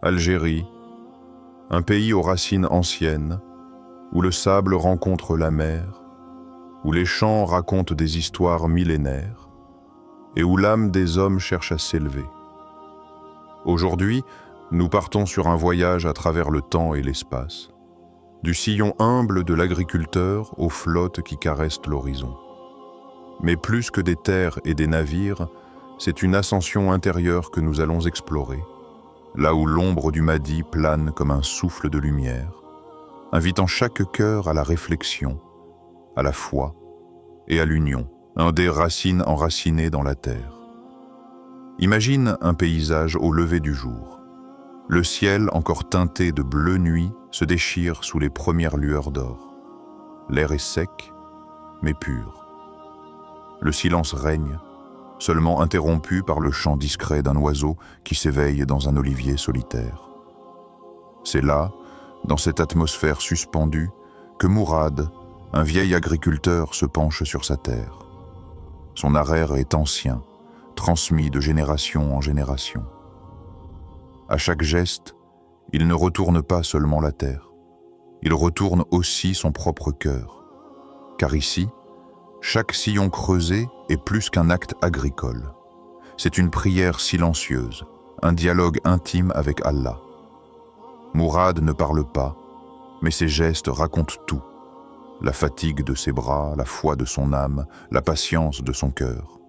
Algérie, un pays aux racines anciennes, où le sable rencontre la mer, où les champs racontent des histoires millénaires, et où l'âme des hommes cherche à s'élever. Aujourd'hui, nous partons sur un voyage à travers le temps et l'espace, du sillon humble de l'agriculteur aux flottes qui caressent l'horizon. Mais plus que des terres et des navires, c'est une ascension intérieure que nous allons explorer, là où l'ombre du Mahdi plane comme un souffle de lumière, invitant chaque cœur à la réflexion, à la foi et à l'union, un des racines enracinées dans la terre. Imagine un paysage au lever du jour. Le ciel, encore teinté de bleu nuit, se déchire sous les premières lueurs d'or. L'air est sec, mais pur. Le silence règne, seulement interrompu par le chant discret d'un oiseau qui s'éveille dans un olivier solitaire. C'est là, dans cette atmosphère suspendue, que Mourad, un vieil agriculteur, se penche sur sa terre. Son arrière est ancien, transmis de génération en génération. À chaque geste, il ne retourne pas seulement la terre, il retourne aussi son propre cœur. Car ici, chaque sillon creusé est plus qu'un acte agricole. C'est une prière silencieuse, un dialogue intime avec Allah. Mourad ne parle pas, mais ses gestes racontent tout. La fatigue de ses bras, la foi de son âme, la patience de son cœur.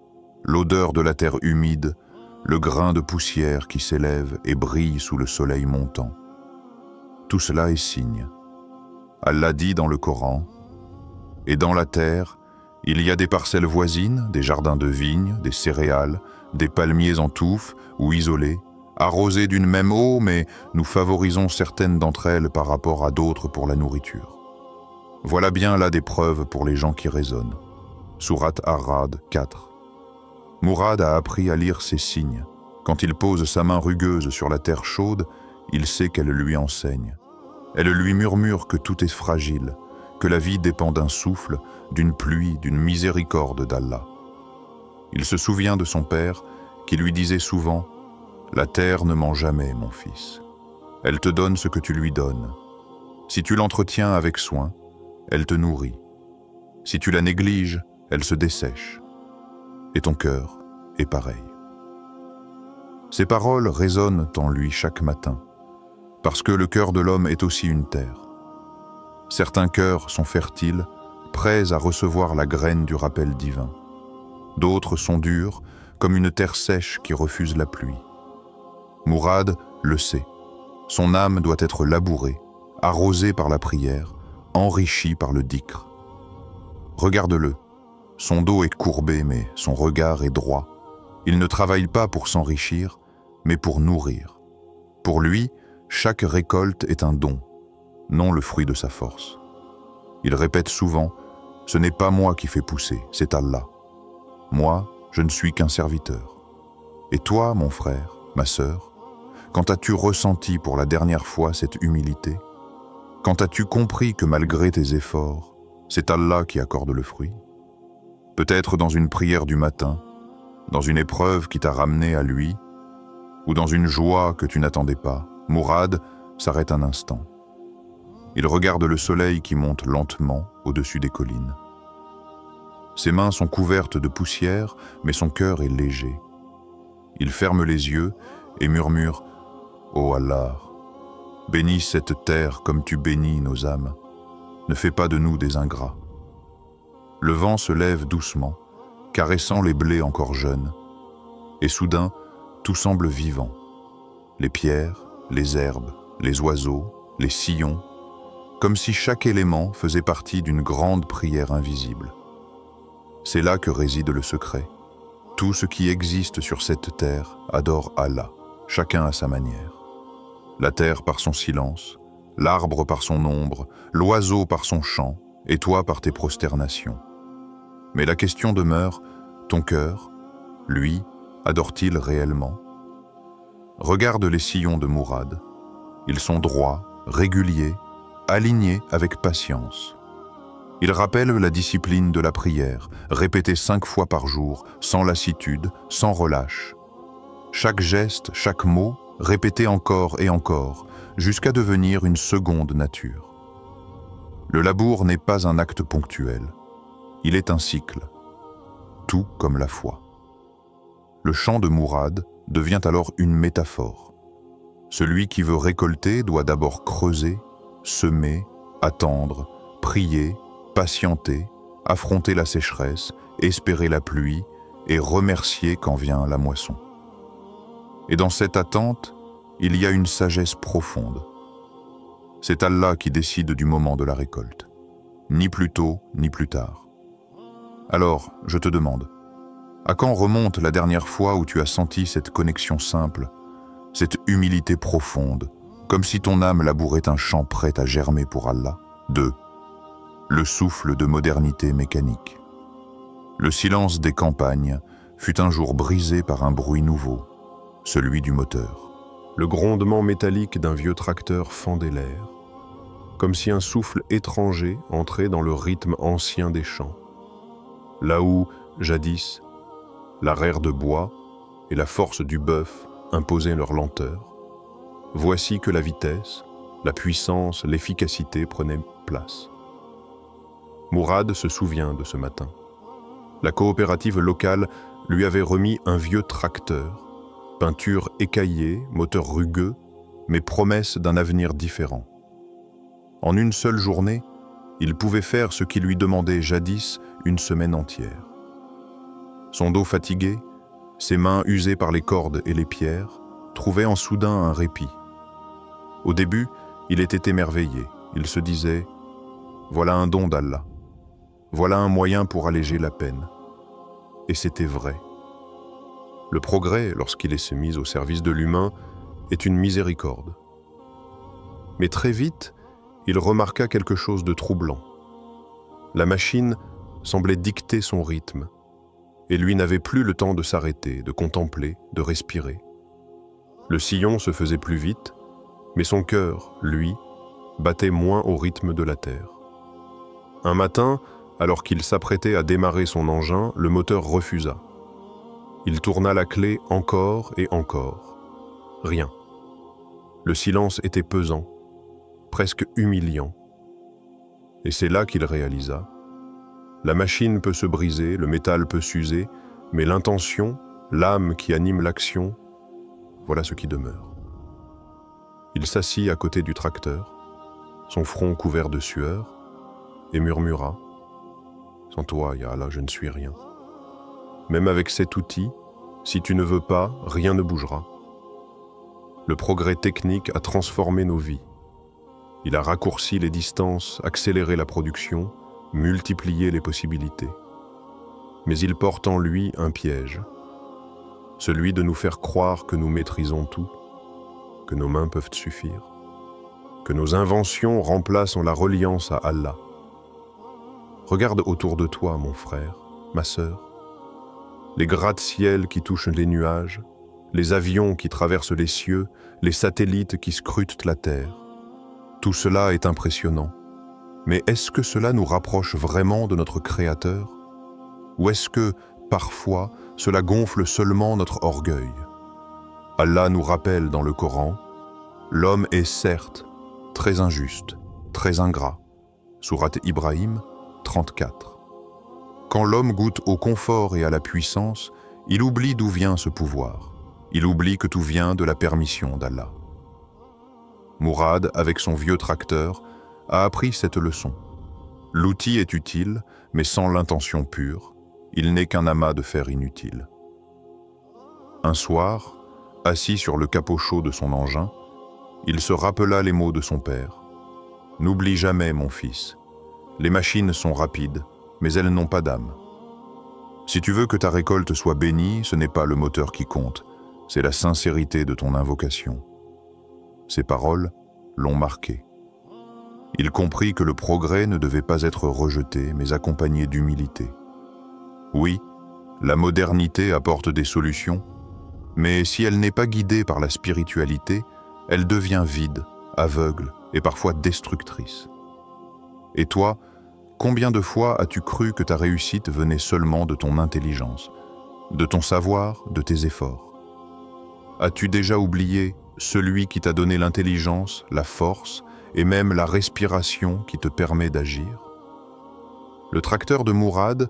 L'odeur de la terre humide, le grain de poussière qui s'élève et brille sous le soleil montant. Tout cela est signe. Allah dit dans le Coran, « Et dans la terre, il y a des parcelles voisines, des jardins de vignes, des céréales, des palmiers en touffe ou isolés, arrosés d'une même eau, mais nous favorisons certaines d'entre elles par rapport à d'autres pour la nourriture. Voilà bien là des preuves pour les gens qui raisonnent. » Sourate Ar-Ra'd 4. Mourad a appris à lire ces signes. Quand il pose sa main rugueuse sur la terre chaude, il sait qu'elle lui enseigne. Elle lui murmure que tout est fragile, que la vie dépend d'un souffle, d'une pluie, d'une miséricorde d'Allah. Il se souvient de son père qui lui disait souvent « La terre ne ment jamais, mon fils. Elle te donne ce que tu lui donnes. Si tu l'entretiens avec soin, elle te nourrit. Si tu la négliges, elle se dessèche. Et ton cœur est pareil. » Ces paroles résonnent en lui chaque matin, parce que le cœur de l'homme est aussi une terre. Certains cœurs sont fertiles, prêts à recevoir la graine du rappel divin. D'autres sont durs, comme une terre sèche qui refuse la pluie. Mourad le sait. Son âme doit être labourée, arrosée par la prière, enrichie par le dhikr. Regarde-le. Son dos est courbé, mais son regard est droit. Il ne travaille pas pour s'enrichir, mais pour nourrir. Pour lui, chaque récolte est un don, non le fruit de sa force. Il répète souvent, « Ce n'est pas moi qui fais pousser, c'est Allah. Moi, je ne suis qu'un serviteur. Et toi, mon frère, ma sœur, quand as-tu ressenti pour la dernière fois cette humilité? Quand as-tu compris que malgré tes efforts, c'est Allah qui accorde le fruit? Peut-être dans une prière du matin, dans une épreuve qui t'a ramené à lui, ou dans une joie que tu n'attendais pas, Mourad s'arrête un instant. Il regarde le soleil qui monte lentement au-dessus des collines. Ses mains sont couvertes de poussière, mais son cœur est léger. Il ferme les yeux et murmure « Ô Allah, bénis cette terre comme tu bénis nos âmes. Ne fais pas de nous des ingrats. » Le vent se lève doucement, caressant les blés encore jeunes. Et soudain, tout semble vivant. Les pierres, les herbes, les oiseaux, les sillons, comme si chaque élément faisait partie d'une grande prière invisible. C'est là que réside le secret. Tout ce qui existe sur cette terre adore Allah, chacun à sa manière. La terre par son silence, l'arbre par son ombre, l'oiseau par son chant, et toi par tes prosternations. Mais la question demeure, ton cœur, lui, adore-t-il réellement? Regarde les sillons de Mourad. Ils sont droits, réguliers, alignés avec patience. Ils rappellent la discipline de la prière, répétée 5 fois par jour, sans lassitude, sans relâche. Chaque geste, chaque mot répétée encore et encore, jusqu'à devenir une seconde nature. Le labour n'est pas un acte ponctuel, il est un cycle, tout comme la foi. Le champ de Mourad devient alors une métaphore. Celui qui veut récolter doit d'abord creuser, semer, attendre, prier, patienter, affronter la sécheresse, espérer la pluie et remercier quand vient la moisson. Et dans cette attente, il y a une sagesse profonde. C'est Allah qui décide du moment de la récolte, ni plus tôt ni plus tard. Alors, je te demande, à quand remonte la dernière fois où tu as senti cette connexion simple, cette humilité profonde, comme si ton âme labourait un champ prêt à germer pour Allah? 2. Le souffle de modernité mécanique. Le silence des campagnes fut un jour brisé par un bruit nouveau, celui du moteur. Le grondement métallique d'un vieux tracteur fendait l'air, comme si un souffle étranger entrait dans le rythme ancien des champs. Là où, jadis, l'arère de bois et la force du bœuf imposaient leur lenteur, voici que la vitesse, la puissance, l'efficacité prenaient place. Mourad se souvient de ce matin. La coopérative locale lui avait remis un vieux tracteur, peinture écaillée, moteur rugueux, mais promesse d'un avenir différent. En une seule journée, il pouvait faire ce qui lui demandait jadis une semaine entière. Son dos fatigué, ses mains usées par les cordes et les pierres, trouvaient en soudain un répit. Au début, il était émerveillé. Il se disait « Voilà un don d'Allah. Voilà un moyen pour alléger la peine. » Et c'était vrai. Le progrès, lorsqu'il est mis au service de l'humain, est une miséricorde. Mais très vite, il remarqua quelque chose de troublant. La machine semblait dicter son rythme, et lui n'avait plus le temps de s'arrêter, de contempler, de respirer. Le sillon se faisait plus vite, mais son cœur, lui, battait moins au rythme de la terre. Un matin, alors qu'il s'apprêtait à démarrer son engin, le moteur refusa. Il tourna la clé encore et encore. Rien. Le silence était pesant, presque humiliant. Et c'est là qu'il réalisa. La machine peut se briser, le métal peut s'user, mais l'intention, l'âme qui anime l'action, voilà ce qui demeure. Il s'assit à côté du tracteur, son front couvert de sueur, et murmura « Sans toi, ya Allah, je ne suis rien. Même avec cet outil, si tu ne veux pas, rien ne bougera. » Le progrès technique a transformé nos vies. Il a raccourci les distances, accéléré la production, multiplié les possibilités. Mais il porte en lui un piège, celui de nous faire croire que nous maîtrisons tout, que nos mains peuvent suffire, que nos inventions remplacent la reliance à Allah. Regarde autour de toi, mon frère, ma sœur, les gratte-ciel qui touchent les nuages, les avions qui traversent les cieux, les satellites qui scrutent la terre. Tout cela est impressionnant. Mais est-ce que cela nous rapproche vraiment de notre Créateur? Ou est-ce que, parfois, cela gonfle seulement notre orgueil? Allah nous rappelle dans le Coran, « L'homme est certes très injuste, très ingrat. » Sourate Ibrahim 34. Quand l'homme goûte au confort et à la puissance, il oublie d'où vient ce pouvoir. Il oublie que tout vient de la permission d'Allah. Mourad, avec son vieux tracteur, a appris cette leçon. L'outil est utile, mais sans l'intention pure, il n'est qu'un amas de fer inutile. Un soir, assis sur le capot chaud de son engin, il se rappela les mots de son père. « N'oublie jamais, mon fils, les machines sont rapides, mais elles n'ont pas d'âme. Si tu veux que ta récolte soit bénie, ce n'est pas le moteur qui compte, c'est la sincérité de ton invocation. » Ces paroles l'ont marqué. Il comprit que le progrès ne devait pas être rejeté, mais accompagné d'humilité. Oui, la modernité apporte des solutions, mais si elle n'est pas guidée par la spiritualité, elle devient vide, aveugle et parfois destructrice. Et toi, combien de fois as-tu cru que ta réussite venait seulement de ton intelligence, de ton savoir, de tes efforts? As-tu déjà oublié celui qui t'a donné l'intelligence, la force et même la respiration qui te permet d'agir. Le tracteur de Mourad,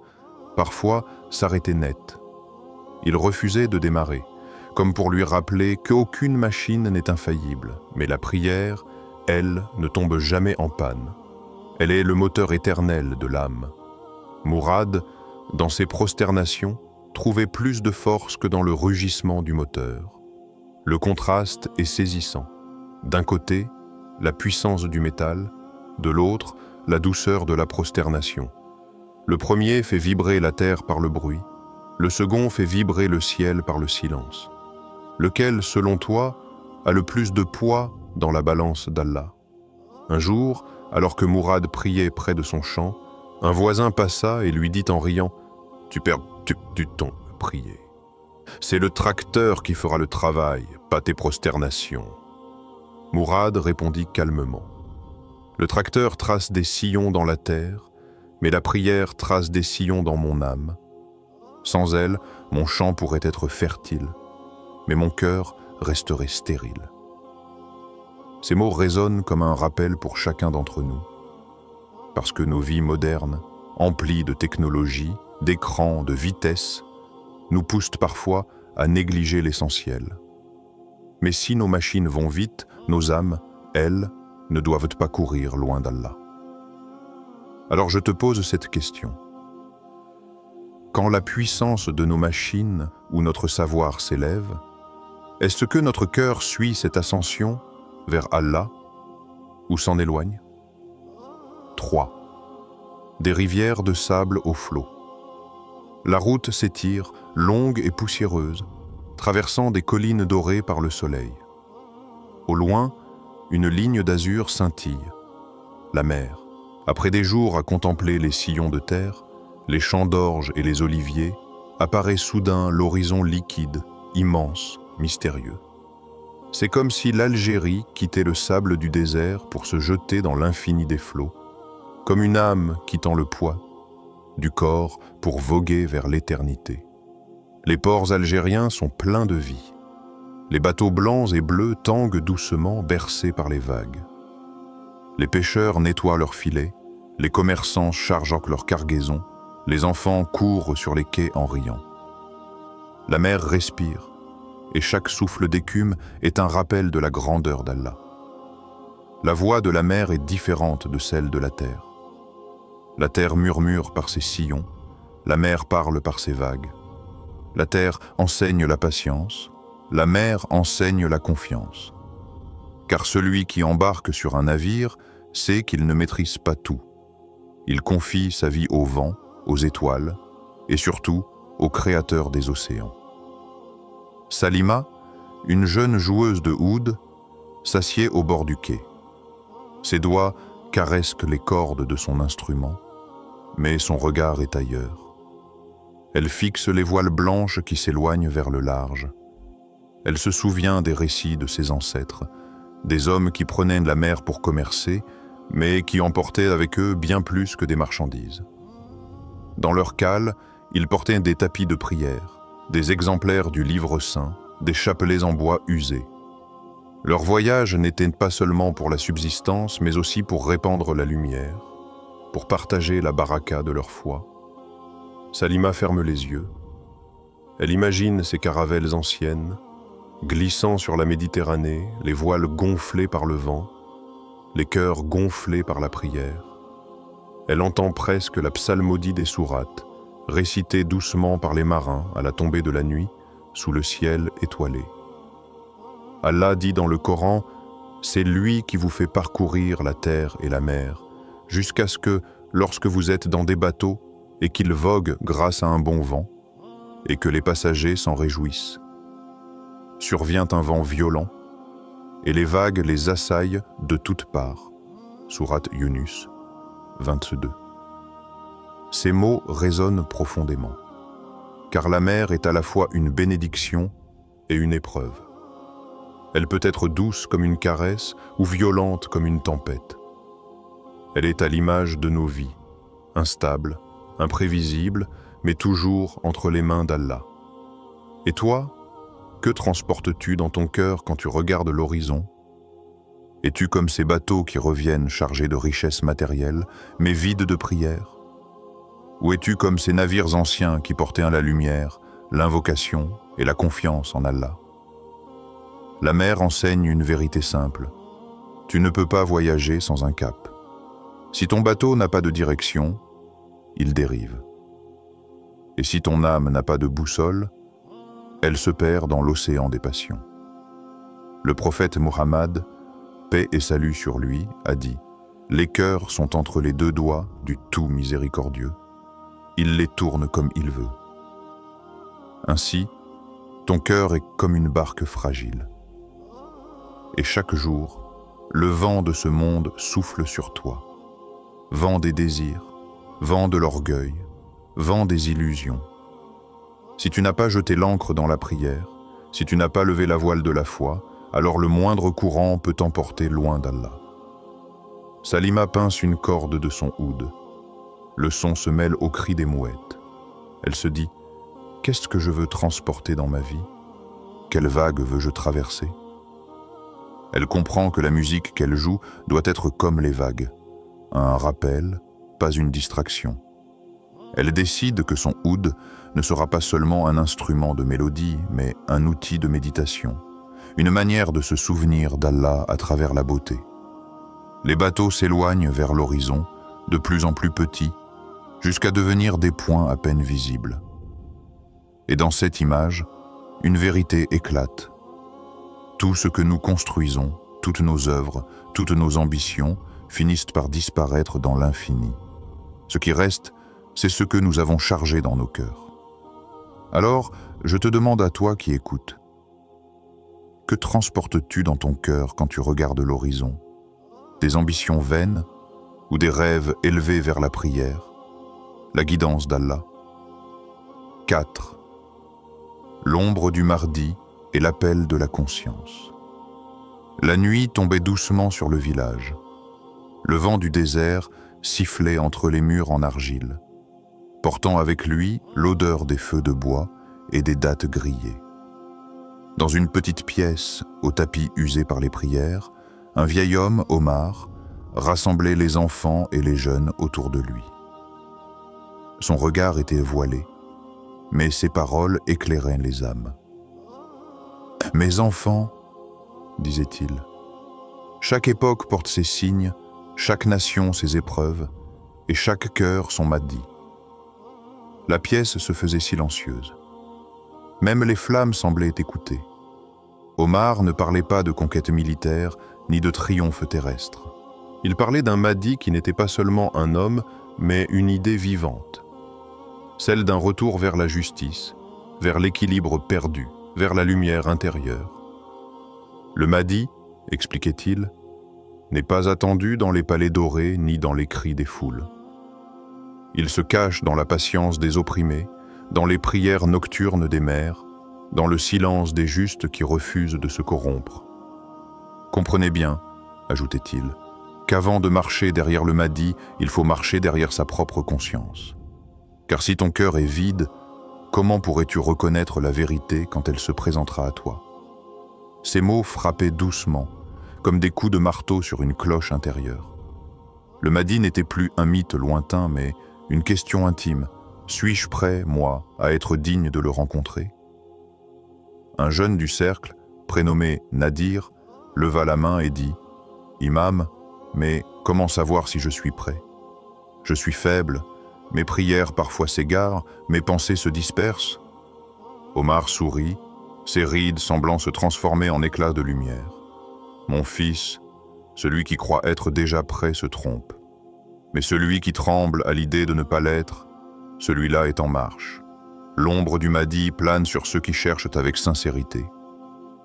parfois, s'arrêtait net. Il refusait de démarrer, comme pour lui rappeler qu'aucune machine n'est infaillible, mais la prière, elle, ne tombe jamais en panne. Elle est le moteur éternel de l'âme. Mourad, dans ses prosternations, trouvait plus de force que dans le rugissement du moteur. Le contraste est saisissant. D'un côté, la puissance du métal, de l'autre, la douceur de la prosternation. Le premier fait vibrer la terre par le bruit, le second fait vibrer le ciel par le silence. Lequel, selon toi, a le plus de poids dans la balance d'Allah? Un jour, alors que Mourad priait près de son champ, un voisin passa et lui dit en riant « Tu perds du temps à prier. C'est le tracteur qui fera le travail, pas tes prosternations. » Mourad répondit calmement. Le tracteur trace des sillons dans la terre, mais la prière trace des sillons dans mon âme. Sans elle, mon champ pourrait être fertile, mais mon cœur resterait stérile. Ces mots résonnent comme un rappel pour chacun d'entre nous, parce que nos vies modernes, emplies de technologies, d'écrans, de vitesse, nous poussent parfois à négliger l'essentiel. Mais si nos machines vont vite, nos âmes, elles, ne doivent pas courir loin d'Allah. Alors je te pose cette question. Quand la puissance de nos machines ou notre savoir s'élève, est-ce que notre cœur suit cette ascension vers Allah ou s'en éloigne? 3. Des rivières de sable au flot. La route s'étire, longue et poussiéreuse, traversant des collines dorées par le soleil. Au loin, une ligne d'azur scintille. La mer. Après des jours à contempler les sillons de terre, les champs d'orge et les oliviers, apparaît soudain l'horizon liquide, immense, mystérieux. C'est comme si l'Algérie quittait le sable du désert pour se jeter dans l'infini des flots, comme une âme quittant le poids du corps pour voguer vers l'éternité. Les ports algériens sont pleins de vie. Les bateaux blancs et bleus tanguent doucement, bercés par les vagues. Les pêcheurs nettoient leurs filets, les commerçants chargent leurs cargaisons, les enfants courent sur les quais en riant. La mer respire, et chaque souffle d'écume est un rappel de la grandeur d'Allah. La voix de la mer est différente de celle de la terre. La terre murmure par ses sillons, la mer parle par ses vagues. La terre enseigne la patience, la mer enseigne la confiance. Car celui qui embarque sur un navire sait qu'il ne maîtrise pas tout. Il confie sa vie au vent, aux étoiles et surtout au créateur des océans. Salima, une jeune joueuse de oud, s'assied au bord du quai. Ses doigts caressent les cordes de son instrument, mais son regard est ailleurs. Elle fixe les voiles blanches qui s'éloignent vers le large. Elle se souvient des récits de ses ancêtres, des hommes qui prenaient la mer pour commercer, mais qui emportaient avec eux bien plus que des marchandises. Dans leur cale, ils portaient des tapis de prière, des exemplaires du livre saint, des chapelets en bois usés. Leur voyage n'était pas seulement pour la subsistance, mais aussi pour répandre la lumière, pour partager la baraka de leur foi. Salima ferme les yeux. Elle imagine ces caravelles anciennes, glissant sur la Méditerranée, les voiles gonflés par le vent, les cœurs gonflés par la prière. Elle entend presque la psalmodie des sourates, récitée doucement par les marins à la tombée de la nuit, sous le ciel étoilé. Allah dit dans le Coran, « C'est lui qui vous fait parcourir la terre et la mer, jusqu'à ce que, lorsque vous êtes dans des bateaux, et qu'ils voguent grâce à un bon vent, et que les passagers s'en réjouissent. Survient un vent violent, et les vagues les assaillent de toutes parts. » Sourate Yunus 22. Ces mots résonnent profondément, car la mer est à la fois une bénédiction et une épreuve. Elle peut être douce comme une caresse ou violente comme une tempête. Elle est à l'image de nos vies, instable, imprévisible, mais toujours entre les mains d'Allah. Et toi, Que transportes-tu dans ton cœur quand tu regardes l'horizon? Es-tu comme ces bateaux qui reviennent chargés de richesses matérielles, mais vides de prières? Ou es-tu comme ces navires anciens qui portaient la lumière, l'invocation et la confiance en Allah? La mer enseigne une vérité simple. Tu ne peux pas voyager sans un cap. Si ton bateau n'a pas de direction, il dérive. Et si ton âme n'a pas de boussole, elle se perd dans l'océan des passions. Le prophète Muhammad, paix et salut sur lui, a dit « Les cœurs sont entre les deux doigts du tout miséricordieux. Il les tourne comme il veut. » Ainsi, ton cœur est comme une barque fragile. Et chaque jour, le vent de ce monde souffle sur toi. Vent des désirs, vent de l'orgueil, vent des illusions. Si tu n'as pas jeté l'ancre dans la prière, si tu n'as pas levé la voile de la foi, alors le moindre courant peut t'emporter loin d'Allah. Salima pince une corde de son oud. Le son se mêle au cri des mouettes. Elle se dit « Qu'est-ce que je veux transporter dans ma vie? Quelle vague veux-je traverser ?» Elle comprend que la musique qu'elle joue doit être comme les vagues, un rappel, pas une distraction. Elle décide que son oud ne sera pas seulement un instrument de mélodie, mais un outil de méditation, une manière de se souvenir d'Allah à travers la beauté. Les bateaux s'éloignent vers l'horizon, de plus en plus petits, jusqu'à devenir des points à peine visibles. Et dans cette image, une vérité éclate. Tout ce que nous construisons, toutes nos œuvres, toutes nos ambitions, finissent par disparaître dans l'infini. Ce qui reste, c'est ce que nous avons chargé dans nos cœurs. Alors, je te demande à toi qui écoutes, que transportes-tu dans ton cœur quand tu regardes l'horizon? Des ambitions vaines ou des rêves élevés vers la prière, la guidance d'Allah? 4. L'ombre du mardi et l'appel de la conscience. La nuit tombait doucement sur le village. Le vent du désert sifflait entre les murs en argile, portant avec lui l'odeur des feux de bois et des dattes grillées. Dans une petite pièce, au tapis usé par les prières, un vieil homme, Omar, rassemblait les enfants et les jeunes autour de lui. Son regard était voilé, mais ses paroles éclairaient les âmes. « Mes enfants, disait-il, chaque époque porte ses signes, chaque nation ses épreuves, et chaque cœur son Mahdi. » La pièce se faisait silencieuse. Même les flammes semblaient écouter. Omar ne parlait pas de conquête militaire, ni de triomphe terrestre. Il parlait d'un Mahdi qui n'était pas seulement un homme, mais une idée vivante. Celle d'un retour vers la justice, vers l'équilibre perdu, vers la lumière intérieure. Le Mahdi, expliquait-il, n'est pas attendu dans les palais dorés ni dans les cris des foules. Il se cache dans la patience des opprimés, dans les prières nocturnes des mères, dans le silence des justes qui refusent de se corrompre. Comprenez bien, ajoutait-il, qu'avant de marcher derrière le Mahdi, il faut marcher derrière sa propre conscience. Car si ton cœur est vide, comment pourrais-tu reconnaître la vérité quand elle se présentera à toi? Ces mots frappaient doucement, comme des coups de marteau sur une cloche intérieure. Le Mahdi n'était plus un mythe lointain, mais une question intime. Suis-je prêt, moi, à être digne de le rencontrer? Un jeune du cercle, prénommé Nadir, leva la main et dit « Imam, mais comment savoir si je suis prêt? Je suis faible, mes prières parfois s'égarent, mes pensées se dispersent. » Omar sourit, ses rides semblant se transformer en éclats de lumière. « Mon fils, celui qui croit être déjà prêt se trompe. Mais celui qui tremble à l'idée de ne pas l'être, celui-là est en marche. L'ombre du Mahdi plane sur ceux qui cherchent avec sincérité.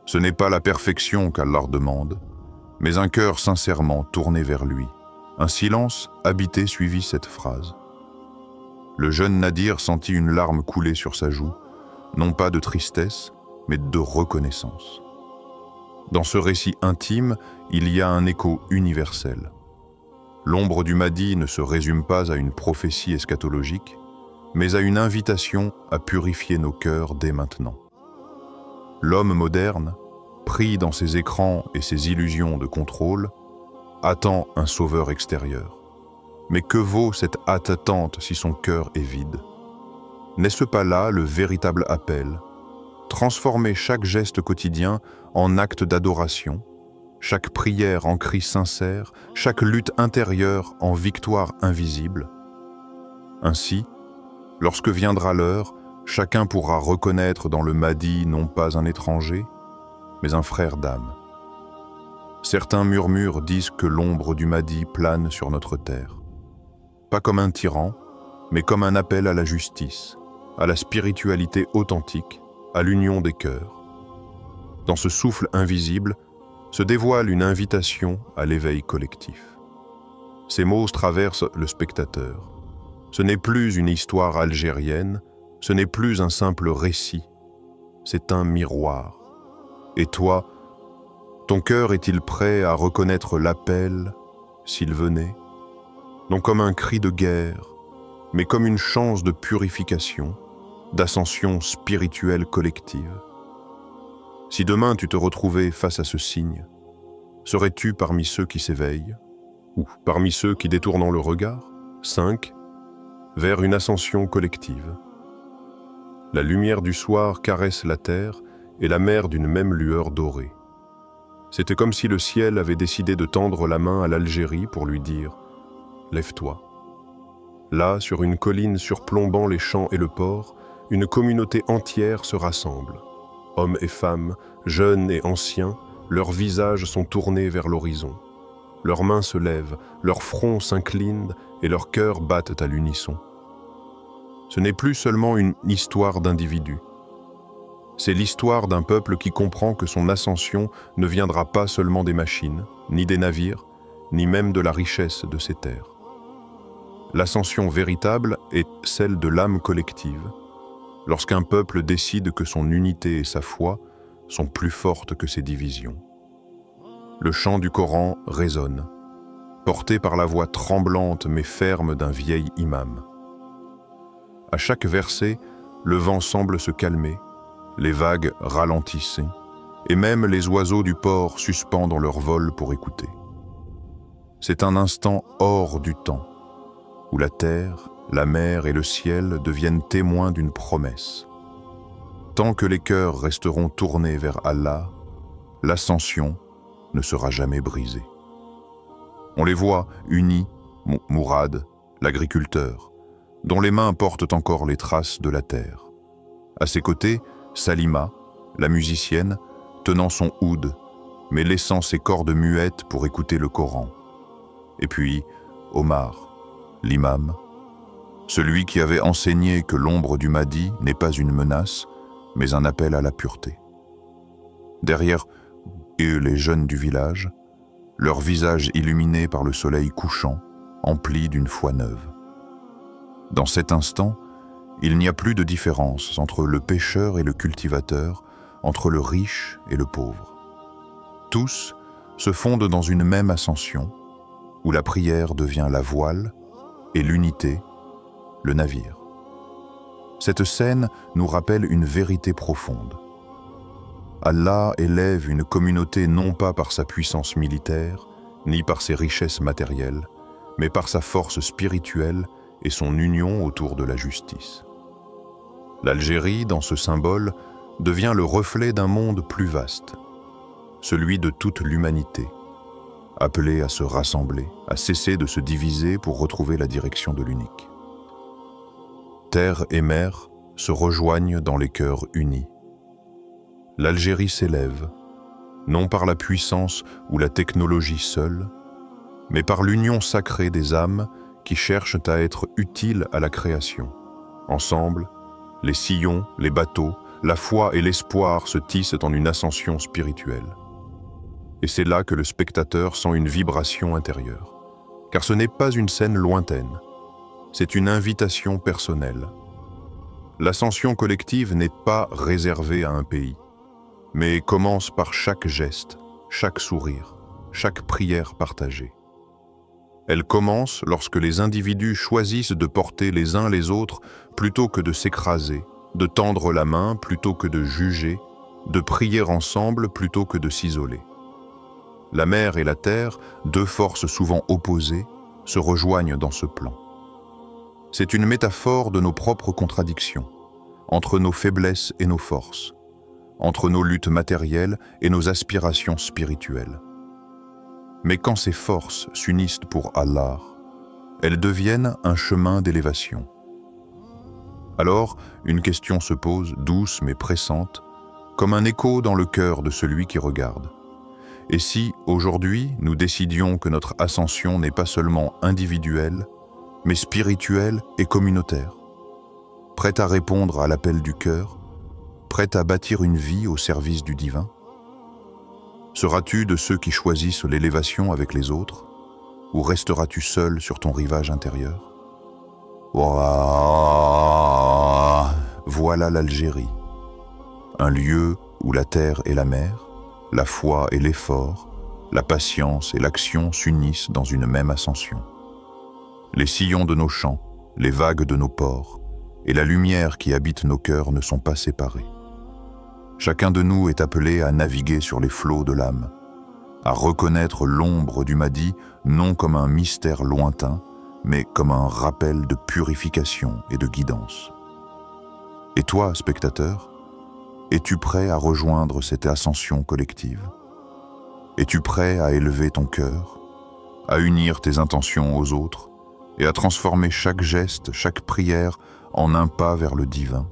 Ce n'est pas la perfection qu'Allah demande, mais un cœur sincèrement tourné vers lui. » Un silence habité suivit cette phrase. Le jeune Nadir sentit une larme couler sur sa joue, non pas de tristesse, mais de reconnaissance. Dans ce récit intime, il y a un écho universel. L'ombre du Mahdi ne se résume pas à une prophétie eschatologique, mais à une invitation à purifier nos cœurs dès maintenant. L'homme moderne, pris dans ses écrans et ses illusions de contrôle, attend un sauveur extérieur. Mais que vaut cette attente si son cœur est vide? N'est-ce pas là le véritable appel? Transformer chaque geste quotidien en acte d'adoration, chaque prière en cri sincère, chaque lutte intérieure en victoire invisible. Ainsi, lorsque viendra l'heure, chacun pourra reconnaître dans le Mahdi non pas un étranger, mais un frère d'âme. Certains murmures disent que l'ombre du Mahdi plane sur notre terre. Pas comme un tyran, mais comme un appel à la justice, à la spiritualité authentique, à l'union des cœurs. Dans ce souffle invisible se dévoile une invitation à l'éveil collectif. Ces mots traversent le spectateur. Ce n'est plus une histoire algérienne, ce n'est plus un simple récit, c'est un miroir. Et toi, ton cœur est-il prêt à reconnaître l'appel, s'il venait? Non comme un cri de guerre, mais comme une chance de purification, d'ascension spirituelle collective. Si demain tu te retrouvais face à ce signe, serais-tu parmi ceux qui s'éveillent, ou parmi ceux qui, détournant le regard, 5, vers une ascension collective? La lumière du soir caresse la terre et la mer d'une même lueur dorée. C'était comme si le ciel avait décidé de tendre la main à l'Algérie pour lui dire « Lève-toi ». Là, sur une colline surplombant les champs et le port, une communauté entière se rassemble. Hommes et femmes, jeunes et anciens, leurs visages sont tournés vers l'horizon. Leurs mains se lèvent, leurs fronts s'inclinent et leurs cœurs battent à l'unisson. Ce n'est plus seulement une histoire d'individus. C'est l'histoire d'un peuple qui comprend que son ascension ne viendra pas seulement des machines, ni des navires, ni même de la richesse de ces terres. L'ascension véritable est celle de l'âme collective, lorsqu'un peuple décide que son unité et sa foi sont plus fortes que ses divisions. Le chant du Coran résonne, porté par la voix tremblante mais ferme d'un vieil imam. À chaque verset, le vent semble se calmer, les vagues ralentissent, et même les oiseaux du port suspendent leur vol pour écouter. C'est un instant hors du temps, où la terre, la mer et le ciel deviennent témoins d'une promesse. Tant que les cœurs resteront tournés vers Allah, l'ascension ne sera jamais brisée. On les voit unis, Mourad, l'agriculteur, dont les mains portent encore les traces de la terre. À ses côtés, Salima, la musicienne, tenant son oud, mais laissant ses cordes muettes pour écouter le Coran. Et puis, Omar, l'imam, celui qui avait enseigné que l'ombre du Mahdi n'est pas une menace, mais un appel à la pureté. Derrière eux, les jeunes du village, leurs visages illuminés par le soleil couchant, emplis d'une foi neuve. Dans cet instant, il n'y a plus de différence entre le pêcheur et le cultivateur, entre le riche et le pauvre. Tous se fondent dans une même ascension, où la prière devient la voile et l'unité, le navire. Cette scène nous rappelle une vérité profonde. Allah élève une communauté non pas par sa puissance militaire, ni par ses richesses matérielles, mais par sa force spirituelle et son union autour de la justice. L'Algérie, dans ce symbole, devient le reflet d'un monde plus vaste, celui de toute l'humanité, appelée à se rassembler, à cesser de se diviser pour retrouver la direction de l'unique. Terre et mer se rejoignent dans les cœurs unis. L'Algérie s'élève, non par la puissance ou la technologie seule, mais par l'union sacrée des âmes qui cherchent à être utiles à la création. Ensemble, les sillons, les bateaux, la foi et l'espoir se tissent en une ascension spirituelle. Et c'est là que le spectateur sent une vibration intérieure. Car ce n'est pas une scène lointaine, c'est une invitation personnelle. L'ascension collective n'est pas réservée à un pays, mais commence par chaque geste, chaque sourire, chaque prière partagée. Elle commence lorsque les individus choisissent de porter les uns les autres plutôt que de s'écraser, de tendre la main plutôt que de juger, de prier ensemble plutôt que de s'isoler. La mer et la terre, deux forces souvent opposées, se rejoignent dans ce plan. C'est une métaphore de nos propres contradictions, entre nos faiblesses et nos forces, entre nos luttes matérielles et nos aspirations spirituelles. Mais quand ces forces s'unissent pour Allah, elles deviennent un chemin d'élévation. Alors, une question se pose, douce mais pressante, comme un écho dans le cœur de celui qui regarde. Et si, aujourd'hui, nous décidions que notre ascension n'est pas seulement individuelle, mais spirituelle et communautaire, prête à répondre à l'appel du cœur, prête à bâtir une vie au service du divin? Seras-tu de ceux qui choisissent l'élévation avec les autres, ou resteras-tu seul sur ton rivage intérieur? Voilà l'Algérie, un lieu où la terre et la mer, la foi et l'effort, la patience et l'action s'unissent dans une même ascension. Les sillons de nos champs, les vagues de nos ports et la lumière qui habite nos cœurs ne sont pas séparés. Chacun de nous est appelé à naviguer sur les flots de l'âme, à reconnaître l'ombre du Mahdi non comme un mystère lointain, mais comme un rappel de purification et de guidance. Et toi, spectateur, es-tu prêt à rejoindre cette ascension collective? Es-tu prêt à élever ton cœur, à unir tes intentions aux autres et à transformer chaque geste, chaque prière en un pas vers le divin?